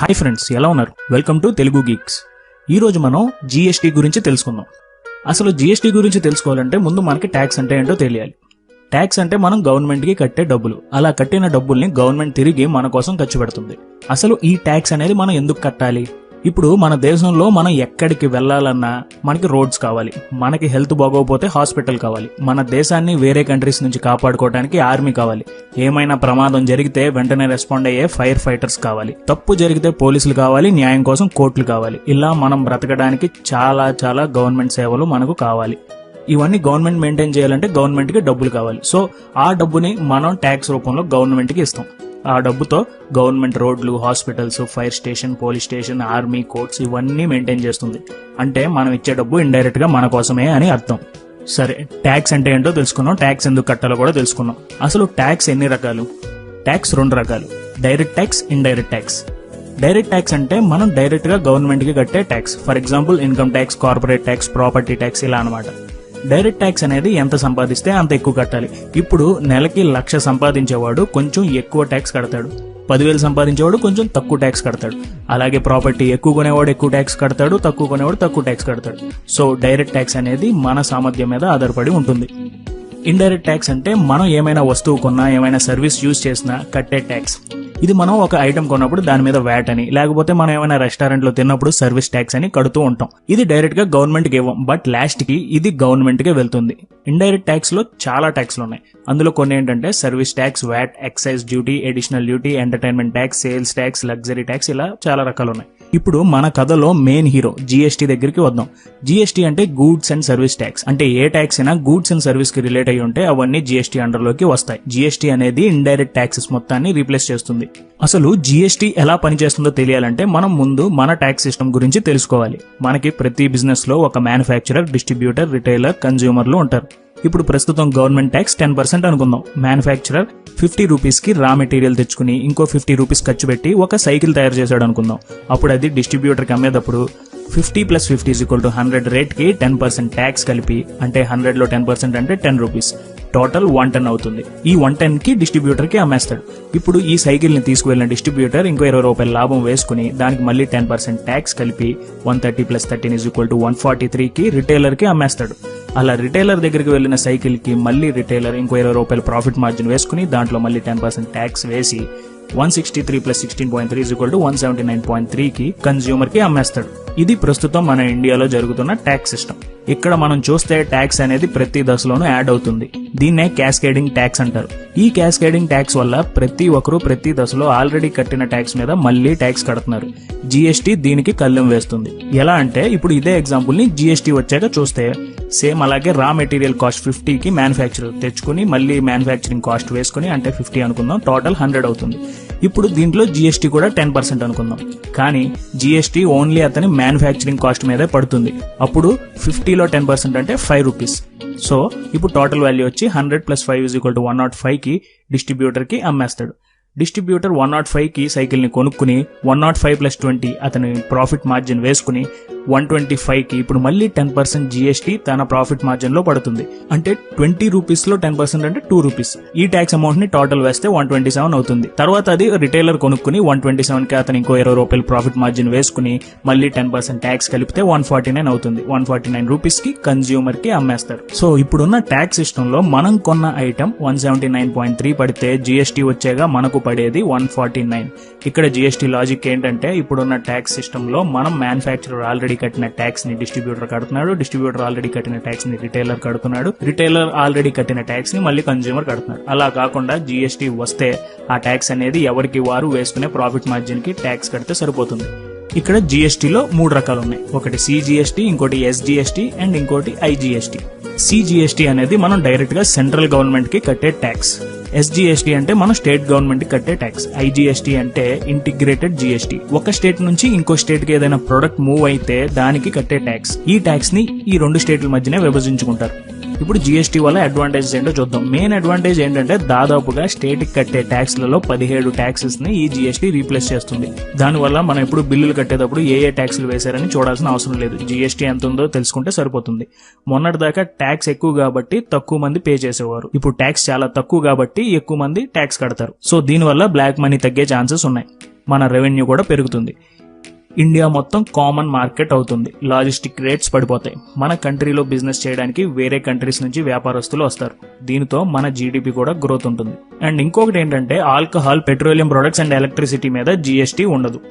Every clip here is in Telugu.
హాయ్ ఫ్రెండ్స్, ఎలా ఉన్నారు? Welcome to Telugu Geeks. ఈ రోజు మనం జీఎస్టీ గురించి తెలుసుకుందాం. అసలు జీఎస్టీ గురించి తెలుసుకోవాలంటే ముందు మనకి ట్యాక్స్ అంటే ఏంటో తెలియాలి. ట్యాక్స్ అంటే మనం గవర్నమెంట్ కి కట్టే డబ్బులు. అలా కట్టిన డబ్బుల్ని గవర్నమెంట్ తిరిగి మన కోసం ఖర్చు పెడుతుంది. అసలు ఈ ట్యాక్స్ అనేది మనం ఎందుకు కట్టాలి? ఇప్పుడు మన దేశంలో మనం ఎక్కడికి వెళ్లాలన్నా మనకి రోడ్స్ కావాలి, మనకి హెల్త్ బాగోకపోతే హాస్పిటల్ కావాలి, మన దేశాన్ని వేరే కంట్రీస్ నుంచి కాపాడుకోవడానికి ఆర్మీ కావాలి, ఏమైనా ప్రమాదం జరిగితే వెంటనే రెస్పాండ్ అయ్యే ఫైర్ ఫైటర్స్ కావాలి, తప్పు జరిగితే పోలీసులు కావాలి, న్యాయం కోసం కోర్టులు కావాలి. ఇలా మనం బ్రతకడానికి చాలా గవర్నమెంట్ సేవలు మనకు కావాలి. ఇవన్నీ గవర్నమెంట్ మెయింటైన్ చేయాలంటే గవర్నమెంట్ కి డబ్బులు కావాలి. సో ఆ డబ్బుని మనం ట్యాక్స్ రూపంలో గవర్నమెంట్ కి ఇస్తాం. ఆ డబ్బుతో గవర్నమెంట్ రోడ్లు, hospitals, fire station, police station, army, courts ఇవన్నీ మెయింటైన్ చేస్తుంది. అంటే మనం ఇచ్చే డబ్బు ఇండైరెక్ట్ గా మన కోసమే అని అర్థం. సరే, ట్యాక్స్ అంటే ఏంటో తెలుసుకున్నాం, ట్యాక్స్ ఎందుకు కట్టాలో కూడా తెలుసుకున్నాం. అసలు ట్యాక్స్ ఎన్ని రకాలు? ట్యాక్స్ 2 రకాలు: direct tax, indirect tax. Direct tax అంటే మనం డైరెక్ట్ గా గవర్నమెంట్ కి కట్టే tax. For example income tax, corporate tax, property tax ఇలా అనమాట. డైరెక్ట్ ట్యాక్స్ అనేది ఎంత సంపాదిస్తే అంత ఎక్కువ కట్టాలి. ఇప్పుడు నెలకి 1,00,000 సంపాదించేవాడు కొంచెం ఎక్కువ ట్యాక్స్ కడతాడు, 10,000 సంపాదించేవాడు కొంచెం తక్కువ ట్యాక్స్ కడతాడు. అలాగే ప్రాపర్టీ ఎక్కువ కొనేవాడు ఎక్కువ ట్యాక్స్ కడతాడు, తక్కువ కొనేవాడు తక్కువ ట్యాక్స్ కడతాడు. సో డైరెక్ట్ ట్యాక్స్ అనేది మన సామర్థ్యం మీద ఆధారపడి ఉంటుంది. ఇండైరెక్ట్ ట్యాక్స్ అంటే మనం ఏమైనా వస్తువు కొన్నా, ఏమైనా సర్వీస్ యూజ్ చేసినా కట్టే ట్యాక్స్. ఇది మనం ఒక ఐటమ్ కొన్నప్పుడు దాని మీద వ్యాట్ అని, లేకపోతే మనం ఏమైనా రెస్టారెంట్ లో తిన్నప్పుడు సర్వీస్ ట్యాక్స్ అని కడుతూ ఉంటాం. ఇది డైరెక్ట్ గా గవర్నమెంట్ కి ఇవ్వం, బట్ లాస్ట్ కి ఇది గవర్నమెంట్ కే వెళ్తుంది. ఇండైరెక్ట్ ట్యాక్స్ లో చాలా ట్యాక్స్లు ఉన్నాయి. అందులో కొన్ని ఏంటంటే service tax, VAT, excise duty, additional duty, entertainment tax, sales tax, luxury tax, ఇలా చాలా రకాలు ఉన్నాయి. ఇప్పుడు మన కథలో మెయిన్ హీరో జీఎస్టీ దగ్గరికి వద్దాం. జీఎస్టీ అంటే గూడ్స్ అండ్ సర్వీస్ ట్యాక్స్. అంటే ఏ ట్యాక్స్ అయినా గూడ్స్ అండ్ సర్వీస్ కి రిలేట్ అయి ఉంటే అవన్నీ జీఎస్టీ అండర్ లోకి వస్తాయి. జీఎస్టీ అనేది ఇండైరెక్ట్ ట్యాక్సెస్ మొత్తాన్ని రీప్లేస్ చేస్తుంది. అసలు జీఎస్టీ ఎలా పనిచేస్తుందో తెలియాలంటే మనం ముందు మన ట్యాక్స్ సిస్టమ్ గురించి తెలుసుకోవాలి. మనకి ప్రతి బిజినెస్ లో ఒక మ్యానుఫ్యాక్చరర్, డిస్ట్రిబ్యూటర్, రిటైలర్, కన్స్యూమర్లు ఉంటారు. ఇప్పుడు ప్రస్తుతం గవర్నమెంట్ ట్యాక్స్ 10% అనుకుందాం. మ్యానుఫ్యాక్చరర్ 50 రూపీస్ కి రా మెటీరియల్ తెచ్చుకుని ఇంకో 50 రూపీస్ ఖర్చు పెట్టి ఒక సైకిల్ తయారు చేశాడు అనుకుందాం. అప్పుడు అది డిస్ట్రిబ్యూటర్ కి అమ్మేటప్పుడు 50 + 50 = 100 రేట్ కి 10% ట్యాక్స్ కలిపి, అంటే 100 లో 10% అంటే 10 రూపీస్, టోటల్ 110 అవుతుంది. ఈ 110 కి డిస్ట్రిబ్యూటర్ కి అమ్మేస్తాడు. ఇప్పుడు ఈ సైకిల్ ని తీసుకువెళ్లిన డిస్ట్రిబ్యూటర్ ఇంకో 20 రూపాయల లాభం వేసుకుని దానికి మళ్ళీ 10% ట్యాక్స్ కలిపి 130 + 13 = 143 కి రిటైలర్ కి అమ్మేస్తాడు. అలా రిటైలర్ దగ్గరికి వెళ్లిన సైకిల్ కి మళ్ళీ రిటైలర్ ఇంకో 20 రూపాయల ప్రాఫిట్ మార్జిన్ వేసుకుని దాంట్లో మళ్ళీ 10% ట్యాక్స్ వేసి 163 + 16.3 = 179.3 కి కన్స్యూమర్ కి అమ్మేస్తాడు. ఇది ప్రస్తుతం మన ఇండియాలో జరుగుతున్న ట్యాక్స్ సిస్టమ్. ఇక్కడ మనం చూస్తే ట్యాక్స్ అనేది ప్రతి దశలోనూ యాడ్ అవుతుంది. దీన్నే క్యాస్కేడింగ్ ట్యాక్స్ అంటారు. ఈ క్యాస్కేడింగ్ ట్యాక్స్ వల్ల ప్రతి ఒక్కరూ ప్రతి దశలో ఆల్రెడీ కట్టిన ట్యాక్స్ మీద మళ్ళీ ట్యాక్స్ కడుతున్నారు. జీఎస్టీ దీనికి కళ్ళెం వేస్తుంది. ఎలా అంటే ఇప్పుడు ఇదే ఎగ్జాంపుల్ ని జీఎస్టీ వచ్చాక చూస్తే సేమ్ అలాగే రా మెటీరియల్ కాస్ట్ 50 కి మ్యానుఫ్యాక్చరర్ తెచ్చుకుని మళ్ళీ మ్యానుఫ్యాక్చరింగ్ కాస్ట్ వేసుకుని, అంటే 50 అనుకుందాం, టోటల్ 100 అవుతుంది. ఇప్పుడు దీంట్లో జీఎస్టీ కూడా 10% అనుకుందాం. కానీ జీఎస్టీ ఓన్లీ అతని మ్యానుఫ్యాక్చరింగ్ కాస్ట్ మీదే పడుతుంది. అప్పుడు 50లో 10% అంటే 5 రూపీస్. సో ఇప్పుడు టోటల్ వాల్యూ వచ్చి 100 + 5 = 105 కి డిస్ట్రిబ్యూటర్ కి అమ్మేస్తాడు. డిస్ట్రిబ్యూటర్ 105 కి సైకిల్ ని కొనుక్కుని 105 + 20 అతని ప్రాఫిట్ మార్జిన్ వేసుకుని 125 కి ఇప్పుడు మళ్ళీ 10% జీఎస్టీ తన ప్రాఫిట్ మార్జిన్ లో పడుతుంది. అంటే 20 రూపీస్ లో 10% అంటే 2 రూపీస్. ఈ ట్యాక్స్ అమౌంట్ ని టోటల్ వేస్తే 127 అవుతుంది. తర్వాత అది రిటైలర్ కొనుక్కుని 127 కి అతను ఇంకో 20 రూపాయలు ప్రాఫిట్ మార్జిన్ వేసుకుని మళ్ళీ 10% ట్యాక్స్ కలిపితే 149 అవుతుంది. 149 రూపీస్ కి కన్స్యూమర్ కి అమ్మేస్తారు. సో ఇప్పుడున్న ట్యాక్స్ సిస్టమ్ లో మనం కొన్న ఐటమ్ 179.3 పడితే జీఎస్టీ వచ్చేగా మనకు పడేది 149. ఇక్కడ జీఎస్టీ లాజిక్ ఏంటంటే ఇప్పుడున్న ట్యాక్స్ సిస్టమ్ లో మనం మ్యానుఫ్యాక్చరర్ ఆల్రెడీ కట్టిన ట్యాక్స్ ని డిస్ట్రిబ్యూటర్ కడుతున్నాడు, డిస్ట్రిబ్యూటర్ ఆల్రెడీ కట్టిన ట్యాక్స్ ని రిటైలర్ కడుతున్నాడు, రిటైలర్ ఆల్రెడీ కట్టిన ట్యాక్స్ ని మళ్ళీ కన్స్యూమర్ కడుతున్నాడు. అలా కాకుండా జీఎస్టీ వస్తే ఆ ట్యాక్స్ అనేది ఎవరికి వారు వేసుకునే ప్రాఫిట్ మార్జిన్ కి ట్యాక్స్ కడితే సరిపోతుంది. ఇక్కడ జీఎస్టీలో 3 రకాలు ఉన్నాయి. ఒకటి సిజిఎస్టీ, ఇంకోటి ఎస్జిఎస్టీ అండ్ ఇంకోటి ఐజిఎస్టీ. సిజిఎస్టీ అనేది మనం డైరెక్ట్ గా సెంట్రల్ గవర్నమెంట్ కి కట్టే ట్యాక్స్. ఎస్జిఎస్టీ అంటే మనం స్టేట్ గవర్నమెంట్ కి కట్టే ట్యాక్స్. ఐజిఎస్టీ అంటే ఇంటిగ్రేటెడ్ జీఎస్టీ. ఒక స్టేట్ నుంచి ఇంకో స్టేట్ కి ఏదైనా ప్రొడక్ట్ మూవ్ అయితే దానికి కట్టే ట్యాక్స్. ఈ ట్యాక్స్ ని ఈ 2 స్టేట్ల మధ్యనే విభజించుకుంటారు. ఇప్పుడు జీఎస్టీ వల్ల అడ్వాంటేజెస్ ఏంటో చూద్దాం. మెయిన్ అడ్వాంటేజ్ ఏంటంటే దాదాపుగా స్టేట్ కి కట్టే ట్యాక్స్లలో 17 ట్యాక్సెస్ ని ఈ జీఎస్టీ రీప్లేస్ చేస్తుంది. దానివల్ల మనం ఇప్పుడు బిల్లులు కట్టేటప్పుడు ఏ ట్యాక్స్లు వేశారని చూడాల్సిన అవసరం లేదు. జీఎస్టీ ఎంత ఉందో తెలుసుకుంటే సరిపోతుంది. మొన్నటిదాకా ట్యాక్స్ ఎక్కువ కాబట్టి తక్కువ మంది పే చేసేవారు. ఇప్పుడు ట్యాక్స్ చాలా తక్కువ కాబట్టి ఎక్కువ మంది ట్యాక్స్ కడతారు. సో దీనివల్ల బ్లాక్ మనీ తగ్గే ఛాన్సెస్ ఉన్నాయి. మన రెవెన్యూ కూడా పెరుగుతుంది. ఇండియా మొత్తం కామన్ మార్కెట్ అవుతుంది. లాజిస్టిక్ రేట్స్ పడిపోతాయి. మన కంట్రీలో బిజినెస్ చేయడానికి వేరే కంట్రీస్ నుంచి వ్యాపారస్తులు వస్తారు. దీనితో మన జీడిపి కూడా గ్రోత్ ఉంటుంది. అండ్ ఇంకొకటి ఏంటంటే alcohol, petroleum products and electricity మీద జీఎస్టీ ఉండదు.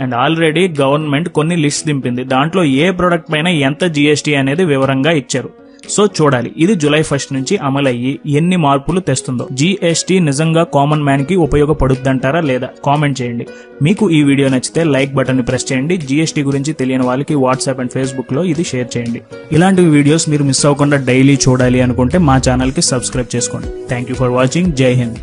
అండ్ ఆల్రెడీ గవర్నమెంట్ కొన్ని లిస్ట్ దింపింది. దాంట్లో ఏ ప్రొడక్ట్ పైన ఎంత జీఎస్టీ అనేది వివరంగా ఇచ్చారు. సో చూడాలి ఇది జూలై 1 నుంచి అమలయ్యి ఎన్ని మార్పులు తెస్తుందో. జీఎస్టీ నిజంగా కామన్ మ్యాన్ కి ఉపయోగపడుద్దంటారా లేదా కామెంట్ చేయండి. మీకు ఈ వీడియో నచ్చితే లైక్ బటన్ ని ప్రెస్ చేయండి. జీఎస్టీ గురించి తెలియని వాళ్ళకి వాట్సాప్ అండ్ ఫేస్బుక్ లో ఇది షేర్ చేయండి. ఇలాంటి వీడియోస్ మీరు మిస్ అవ్వకుండా డైలీ చూడాలి అనుకుంటే మా ఛానల్ కి సబ్స్క్రైబ్ చేసుకోండి. Thank you for watching. జై హింద్.